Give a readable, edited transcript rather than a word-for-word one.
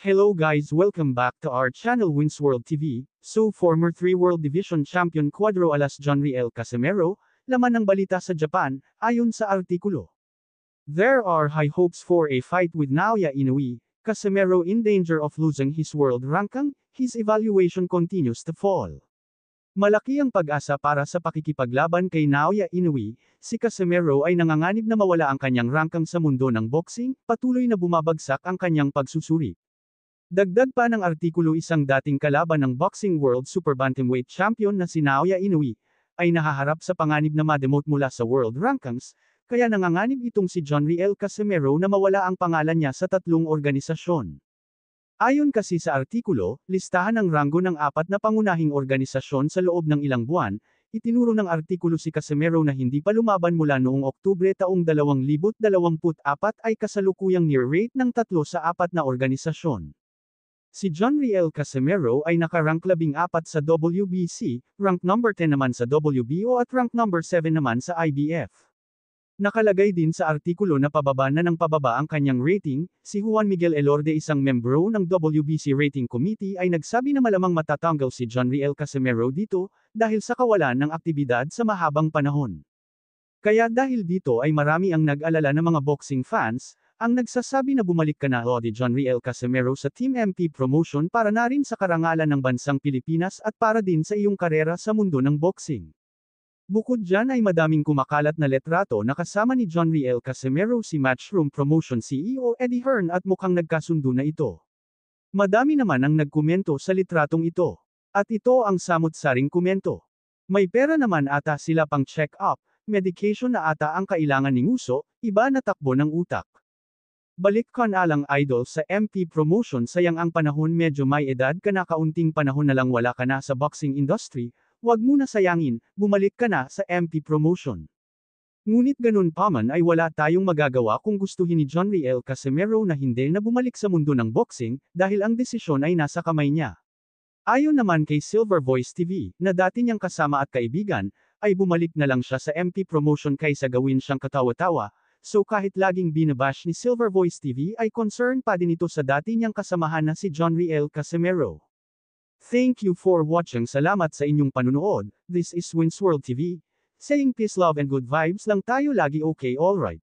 Hello guys, welcome back to our channel Wins World TV. So former 3 World Division Champion Cuadro Alas Jonriel Casimero, laman ng balita sa Japan, ayon sa artikulo. There are high hopes for a fight with Naoya Inoue, Casimero in danger of losing his world ranking, his evaluation continues to fall. Malaki ang pag-asa para sa pakikipaglaban kay Naoya Inoue, si Casimero ay nanganganib na mawala ang kanyang ranking sa mundo ng boxing, patuloy na bumabagsak ang kanyang pagsusuri. Dagdag pa ng artikulo isang dating kalaban ng Boxing World Super Bantamweight Champion na si Naoya Inoue, ay nahaharap sa panganib na ma-demote mula sa world rankings, kaya nanganganib itong si Jonriel Casimero na mawala ang pangalan niya sa tatlong organisasyon. Ayon kasi sa artikulo, listahan ng ranggo ng 4 na pangunahing organisasyon sa loob ng ilang buwan, itinuro ng artikulo si Casimero na hindi pa lumaban mula noong Oktubre taong 2024 ay kasalukuyang near rate ng 3 sa 4 na organisasyon. Si Jonriel Casimero ay naka-rank 14 sa WBC, rank number 10 naman sa WBO at rank number 7 naman sa IBF. Nakalagay din sa artikulo na pababa na ng pababa ang kanyang rating, si Juan Miguel Elorde isang membro ng WBC Rating Committee ay nagsabi na malamang matatanggal si Jonriel Casimero dito, dahil sa kawalan ng aktibidad sa mahabang panahon. Kaya dahil dito ay marami ang nag-alala ng mga boxing fans, ang nagsasabi na bumalik ka na Lodi Jonriel Casimero sa Team MP Promotion para na rin sa karangalan ng bansang Pilipinas at para din sa iyong karera sa mundo ng boxing. Bukod dyan ay madaming kumakalat na letrato na kasama ni Jonriel Casimero si Matchroom Promotion CEO Eddie Hearn at mukhang nagkasundo na ito. Madami naman ang nagkomento sa litratong ito. At ito ang samut-saring komento. May pera naman ata sila pang check-up, medication na ata ang kailangan ni Nguso, iba na takbo ng utak. Balik ka na lang idol sa MP Promotion sayang ang panahon medyo may edad ka na kaunting panahon na lang wala ka na sa boxing industry, wag mo na sayangin, bumalik ka na sa MP Promotion. Ngunit ganun pa man ay wala tayong magagawa kung gustuhin ni Jonriel Casimero na hindi na bumalik sa mundo ng boxing, dahil ang desisyon ay nasa kamay niya. Ayon naman kay Silver Voice TV, na dati niyang kasama at kaibigan, ay bumalik na lang siya sa MP Promotion kaysa gawin siyang katawa-tawa. So kahit laging binabash ni Silver Voice TV ay concern pa din ito sa dati niyang kasamahan na si Jonriel Casimero. Thank you for watching. Salamat sa inyong panunood. This is Wins World TV. Saying peace, love and good vibes lang tayo lagi, okay, alright.